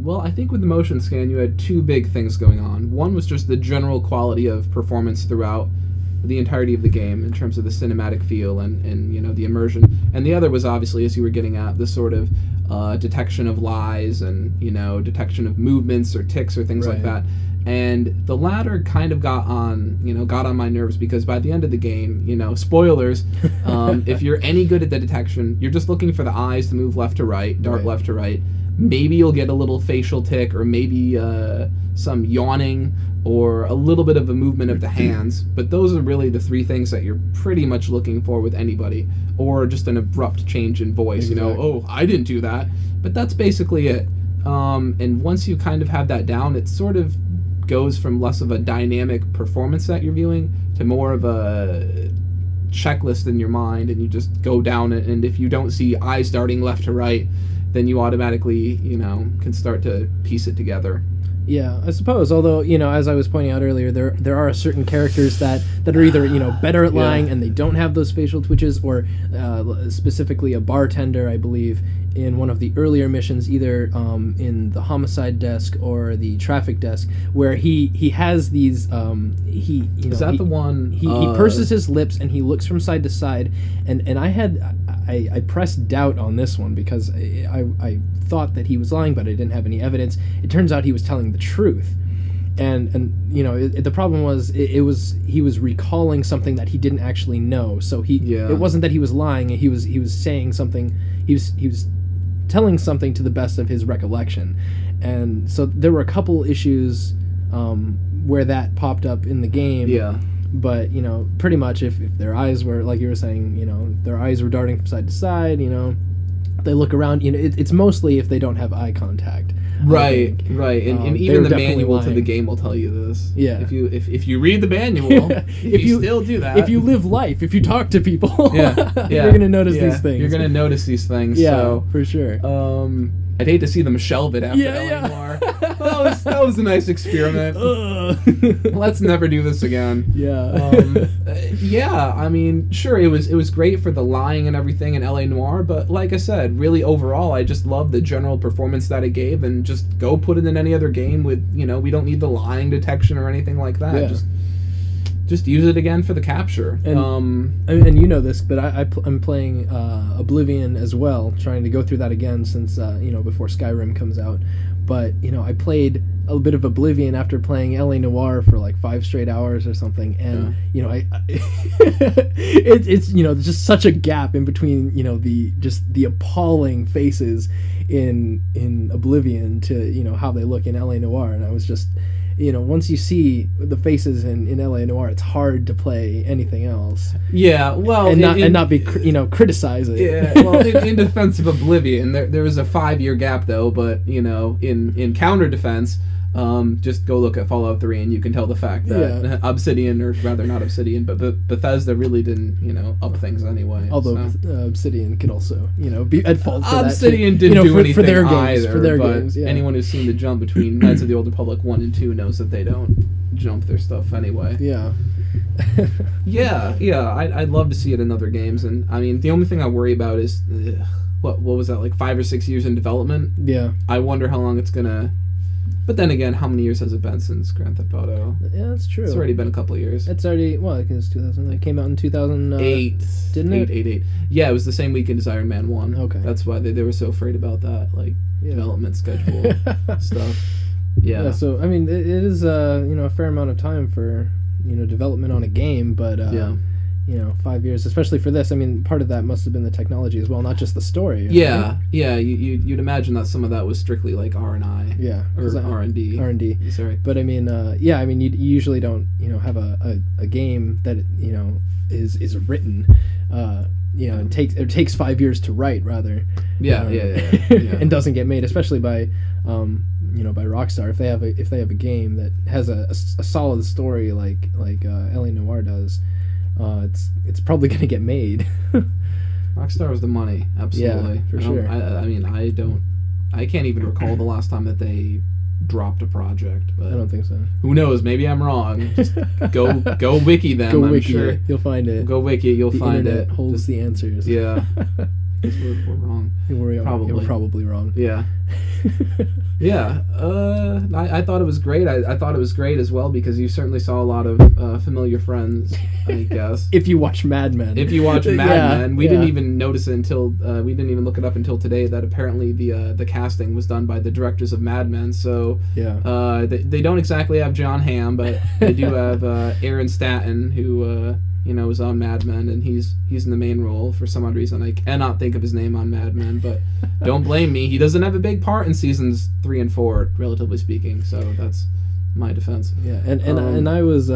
Well, I think with the motion scan, you had two big things going on. One was just the general quality of performance throughout the entirety of the game in terms of the cinematic feel and you know, the immersion. And the other was obviously, as you were getting at, the sort of detection of lies and, you know, detection of movements or tics or things like that. And the latter kind of got on my nerves because by the end of the game, you know, spoilers, if you're any good at the detection, you're just looking for the eyes to move left to right, dart left to right. Maybe you'll get a little facial tic or maybe some yawning or a little bit of a movement of the hands. But those are really the three things that you're pretty much looking for with anybody. Or just an abrupt change in voice, you know, oh, I didn't do that. But that's basically it. And once you kind of have that down, it sort of goes from less of a dynamic performance that you're viewing to more of a checklist in your mind, and you just go down it, and if you don't see eyes darting left to right, then you automatically, you know, can start to piece it together. Yeah, I suppose. Although, you know, as I was pointing out earlier, there are certain characters that are either, you know, better at lying and they don't have those facial twitches, or specifically a bartender, I believe, in one of the earlier missions, either in the homicide desk or the traffic desk, where he has these he purses his lips and he looks from side to side, and I pressed doubt on this one because I thought that he was lying, but I didn't have any evidence. It turns out he was telling the truth, and you know, the problem was he was recalling something that he didn't actually know. So it wasn't that he was lying. He was saying something. He was telling something to the best of his recollection, and so there were a couple issues where that popped up in the game. Yeah. But, you know, pretty much if their eyes were, like you were saying, you know, their eyes were darting from side to side, you know, they look around, you know, it's mostly if they don't have eye contact. Right. And even the manual to the game will tell you this. Yeah. If you read the manual, if you still do that. If you live life, if you talk to people, you're going to notice these things. You're going to notice these things. Yeah, so, for sure. I'd hate to see them shelve it after LA Noire. That was a nice experiment. Let's never do this again. Yeah. I mean, sure, it was great for the lying and everything in LA Noire, but like I said, really overall, I just love the general performance that it gave, and just go put it in any other game with, you know, we don't need the lying detection or anything like that. Yeah. Just use it again for the capture. And you know this, but I'm playing Oblivion as well, trying to go through that again since, you know, before Skyrim comes out. But, you know, I played a bit of Oblivion after playing LA Noire for like 5 straight hours or something, and you know, it's you know, just such a gap in between, you know, the appalling faces in Oblivion to, you know, how they look in LA Noire, and I was just, you know, once you see the faces in LA Noire, it's hard to play anything else. Yeah, well, and not be criticize it. Yeah, well, in defense of Oblivion, there was a 5-year gap though, but you know, in counter defense, just go look at Fallout 3 and you can tell the fact that Obsidian, or rather not Obsidian, but Bethesda really didn't, you know, up things anyway. Although Obsidian could also, you know, be at fault for Obsidian that. Didn't do anything for their games, either, for their but games. Yeah. Anyone who's seen the jump between Knights of the Old Republic 1 and 2 knows that they don't jump their stuff anyway. Yeah. I'd love to see it in other games, and I mean, the only thing I worry about is what was that, like 5 or 6 years in development? Yeah. I wonder how long it's gonna. But then again, how many years has it been since Grand Theft Auto? Yeah, that's true. It's already been a couple of years. It's already, well, I think it's 2000. It came out in 2008, didn't it? 8. Yeah, it was the same weekend as Iron Man 1. Okay. That's why they were so afraid about that, like, development schedule stuff. Yeah. So, I mean, it is, you know, a fair amount of time for, you know, development on a game, but, you know, 5 years, especially for this. I mean, part of that must have been the technology as well, not just the story. Yeah, right? yeah. You'd imagine that some of that was strictly like R&I. Yeah, or R&D. R&D. Sorry, but I mean, yeah. I mean, you usually don't, you know, have a game that, you know, is written, you know, and takes 5 years to write, rather. Yeah. And doesn't get made, especially by, you know, by Rockstar. If they have a game that has a solid story like LA Noire does. It's probably going to get made. Rockstar was the money, absolutely. Yeah, for sure. I mean, I can't even recall the last time that they dropped a project. But I don't think so. Who knows? Maybe I'm wrong. Just go wiki them. Go I'm wiki sure it. You'll find it. Go wiki it. You'll find it. The internet holds the answers. Yeah. We're wrong. We are. Probably. You're probably wrong. Yeah. Yeah. I thought it was great. I thought it was great as well because you certainly saw a lot of familiar friends, I guess. If you watch Mad Men. If you watch Mad Men, we yeah. didn't even notice it until we didn't even look it up until today that apparently the casting was done by the directors of Mad Men. So yeah. They don't exactly have John Hamm, but they do have Aaron Staton, who was on Mad Men, and he's in the main role for some odd reason. I cannot think of his name on Mad Men, but don't blame me. He doesn't have a big part in seasons 3 and 4, relatively speaking. So that's my defense. Yeah, and I was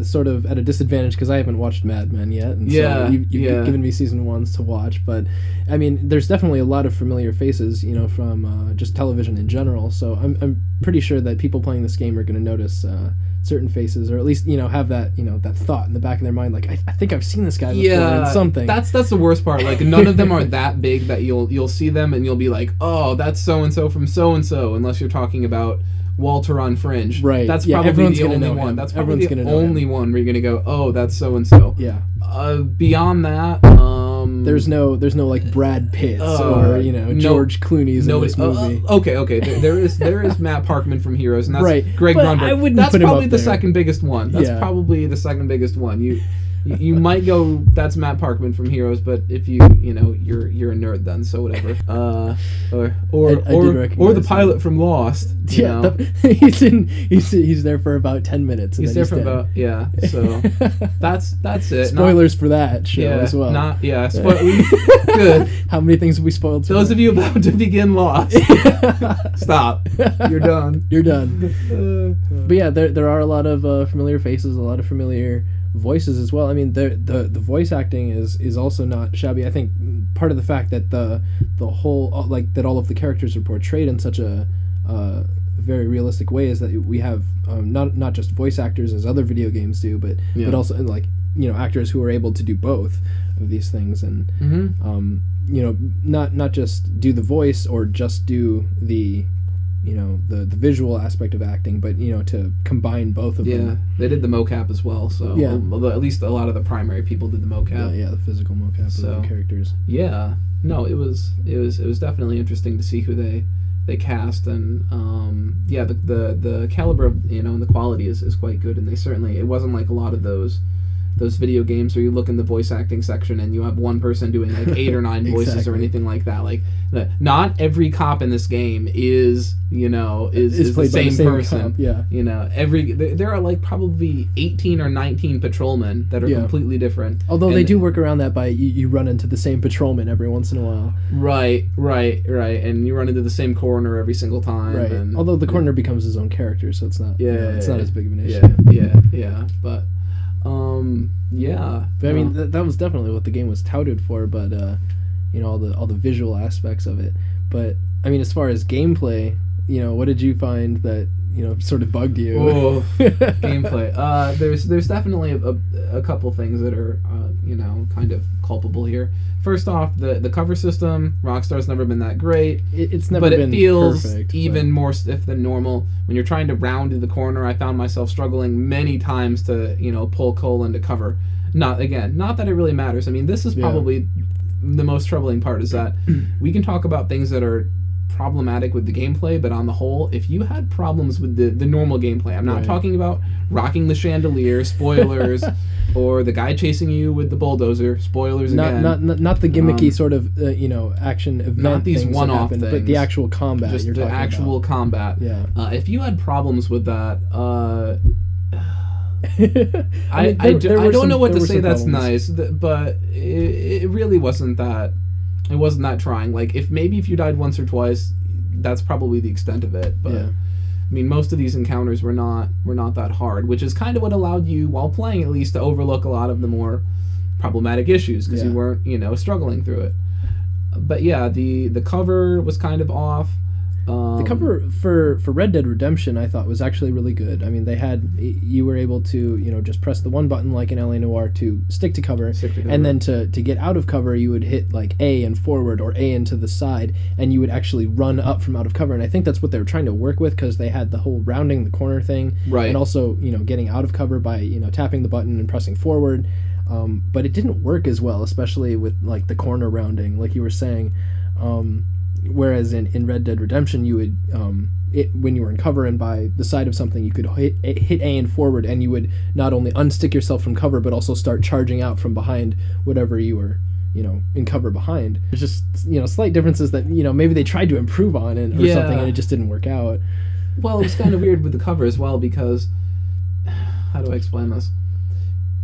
sort of at a disadvantage because I haven't watched Mad Men yet, and so you've given me season 1s to watch. But I mean, there's definitely a lot of familiar faces, from just television in general. So I'm pretty sure that people playing this game are going to notice certain faces, or at least have that that thought in the back of their mind, like I think I've seen this guy before in something. That's the worst part. Like none of them are that big that you'll see them and you'll be like, oh, that's so and so from so and so, unless you're talking about Walter on Fringe. Right. That's probably the only one. That's probably the only one where you're gonna go, oh, that's so and so. Yeah. Beyond that, there's no like Brad Pitts or George Clooney's in this movie. Okay. There is Matt Parkman from Heroes, and that's right. Greg Grunberg. I wouldn't that's put him probably up the there. second biggest one. That's probably the second biggest one. You might go, that's Matt Parkman from Heroes, but if you're a nerd then, so whatever. Or the pilot from Lost. Yeah, he's there for about 10 minutes. And he's there for about So that's it. Spoilers for that show as well. Good. How many things have we spoiled? Those of you about to begin Lost, stop. You're done. You're done. But yeah, there are a lot of familiar faces, a lot of familiar voices as well. I mean, the voice acting is also not shabby. I think part of the fact that the whole that all of the characters are portrayed in such a very realistic way is that we have not just voice actors as other video games do, but also actors who are able to do both of these things, and not just do the voice or just do the the visual aspect of acting, but to combine both of them. Yeah, they did the mocap as well, so at least a lot of the primary people did the mocap. Yeah, the physical mocap of the characters. Yeah, no, it was definitely interesting to see who they cast, and the caliber of and the quality is quite good, and it wasn't like a lot of those video games where you look in the voice acting section and you have one person doing like 8 or 9 voices or anything like that. Like, not every cop in this game is the same person. Cop, yeah. There are like probably 18 or 19 patrolmen that are completely different. Although they do work around that by you run into the same patrolman every once in a while. Right. And you run into the same coroner every single time. Right. And, although the coroner becomes his own character, so it's not. It's not as big of an issue. Yeah. But. But I mean, that was definitely what the game was touted for, but all the visual aspects of it. But I mean, as far as gameplay, what did you find that sort of bugged you? Oh, gameplay. There's definitely a couple things that are kind of culpable here. First off, the cover system. Rockstar's never been that great. It's never been perfect. But it feels even more stiff than normal. When you're trying to round the corner, I found myself struggling many times to pull Cole into cover. Not that it really matters. I mean, this is probably the most troubling part, is that we can talk about things that are problematic with the gameplay, but on the whole, if you had problems with the normal gameplay, I'm not talking about rocking the chandelier, spoilers, or the guy chasing you with the bulldozer, spoilers again. Not the gimmicky sort of action event, not these things one-off happen, things, but the actual combat. Just the actual combat. Yeah. If you had problems with that, I don't know what to say that's nice, but it really wasn't that. It wasn't that trying. Like, if you died once or twice, that's probably the extent of it. But I mean, most of these encounters were not that hard, which is kind of what allowed you, while playing at least, to overlook a lot of the more problematic issues because you weren't struggling through it. But yeah, the cover was kind of off. The cover for Red Dead Redemption, I thought, was actually really good. I mean, you were able to just press the one button like in LA Noire to stick to cover, and then to get out of cover, you would hit like A and forward or A and to the side, and you would actually run up from out of cover. And I think that's what they were trying to work with, because they had the whole rounding the corner thing, and also getting out of cover by tapping the button and pressing forward. But it didn't work as well, especially with like the corner rounding, like you were saying. Whereas in Red Dead Redemption, you would when you were in cover and by the side of something, you could hit A and forward, and you would not only unstick yourself from cover, but also start charging out from behind whatever you were in cover behind. There's just slight differences that maybe they tried to improve on or something, and it just didn't work out. Well, it was kind of weird with the cover as well, because how do I explain this?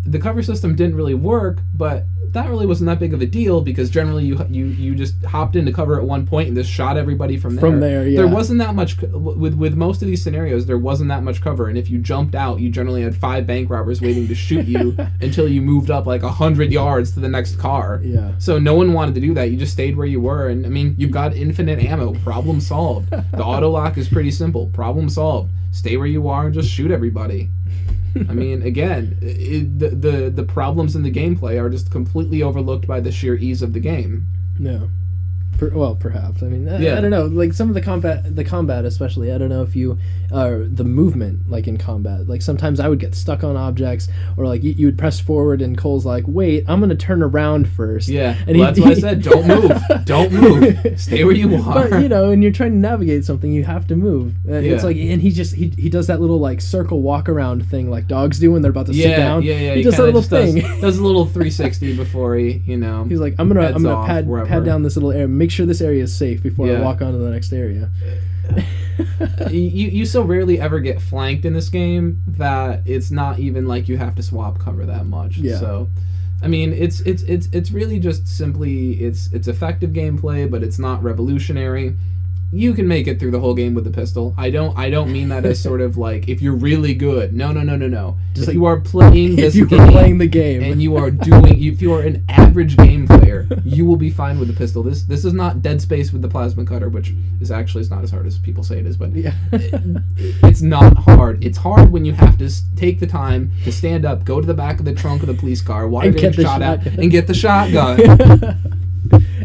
The cover system didn't really work, but that really wasn't that big of a deal, because generally you just hopped into cover at one point and just shot everybody from there. From there, yeah. There wasn't that much with most of these scenarios. There wasn't that much cover, and if you jumped out, you generally had 5 bank robbers waiting to shoot you until you moved up like 100 yards to the next car. Yeah. So no one wanted to do that. You just stayed where you were, and I mean, you've got infinite ammo. Problem solved. The auto lock is pretty simple. Problem solved. Stay where you are and just shoot everybody. I mean, again, the problems in the gameplay are just completely overlooked by the sheer ease of the game. No. Well, perhaps. I mean, I don't know. Like some of the combat especially. I don't know if you, the movement, like in combat. Like sometimes I would get stuck on objects, or like you would press forward, and Cole's like, "Wait, I'm gonna turn around first." Yeah, and that's why I said, "Don't move, don't move, stay where you are." But and you're trying to navigate something, you have to move. It's like, and he does that little like circle walk around thing, like dogs do when they're about to sit down. Yeah. He does that little thing. Does a little 360 before he, He's like, I'm gonna pad down this little area. Make sure this area is safe before I walk on to the next area. you so rarely ever get flanked in this game that it's not even like you have to swap cover that much. Yeah. So, I mean, it's really just simply it's effective gameplay, but it's not revolutionary. You can make it through the whole game with the pistol. I don't mean that as sort of like if you're really good. No. Just if you are playing this game, playing the game, and if you are an average game player, you will be fine with the pistol. This is not Dead Space with the plasma cutter, which is actually it's not as hard as people say it is, but it's not hard. It's hard when you have to take the time to stand up, go to the back of the trunk of the police car, while you're getting shot at, and get the shotgun.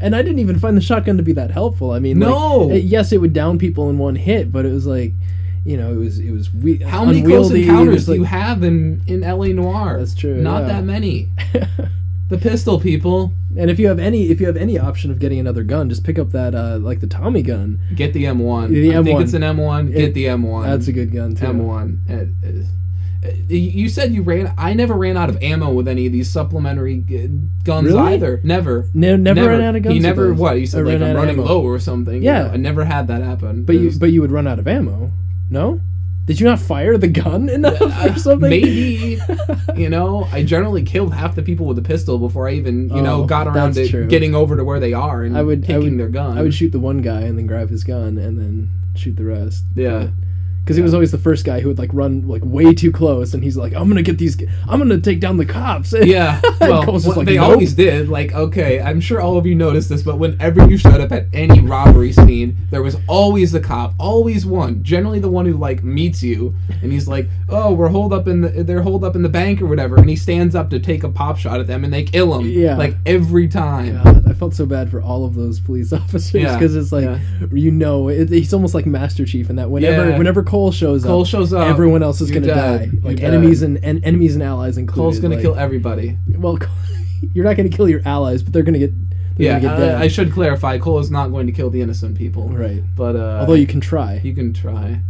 And I didn't even find the shotgun to be that helpful. I mean, no. Yes, it would down people in one hit, but it was like, it was how many close encounters do you have in LA Noire? That's true. Not that many. The pistol, people. And if you have any option of getting another gun, just pick up that like the Tommy gun. Get the M1. I think it's an M1. Get the M1. That's a good gun too. M1. You said you ran. I never ran out of ammo with any of these supplementary guns either. Never. Never ran out of guns. You never what? You said like I'm running low or something. Yeah. I never had that happen. But you would run out of ammo. No? Did you not fire the gun enough or something? Maybe. I generally killed half the people with a pistol before I even got around to getting over to where they are and taking their gun. I would shoot the one guy and then grab his gun and then shoot the rest. Yeah. Because he was always the first guy who would like run like way too close, and he's like, I'm gonna take down the cops. Yeah, well, they always did. Like, okay, I'm sure all of you noticed this, but whenever you showed up at any robbery scene, there was always the cop, always one, generally the one who like meets you, and he's like, oh, they're holed up in the bank or whatever, and he stands up to take a pop shot at them, and they kill him. Yeah, like every time. God, I felt so bad for all of those police officers because it's like he's almost like Master Chief in that whenever Cole shows up, everyone else is gonna die. Like enemies and allies included. Cole's gonna kill everybody. Well, you're not gonna kill your allies, but they're gonna get dead. I should clarify. Cole is not going to kill the innocent people. Right. But although you can try. You can try.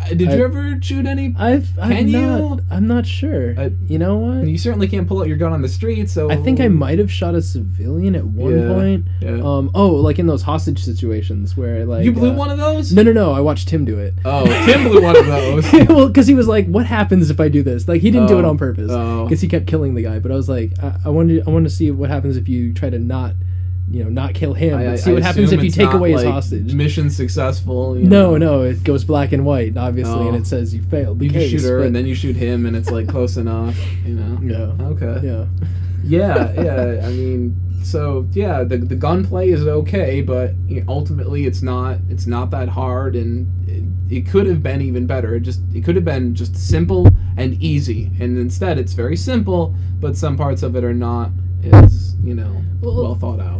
Did you ever shoot any? I'm not sure. You know what? You certainly can't pull out your gun on the street, so... I think I might have shot a civilian at one point. Yeah. Like in those hostage situations where like... You blew one of those? No. I watched Tim do it. Oh, Tim blew one of those. Well, because he was like, what happens if I do this? Like, he didn't do it on purpose. Because he kept killing the guy. But I was like, I wanted to see what happens if you try to not kill him. See what happens if you take away his hostage. Mission successful. No, it goes black and white, obviously, and it says you failed the case. You shoot her, and then you shoot him, and it's like close enough. Yeah. Okay. Yeah. I mean, so yeah, the gunplay is okay, but ultimately it's not that hard, and it could have been even better. It could have been just simple and easy, and instead it's very simple, but some parts of it are not as well thought out.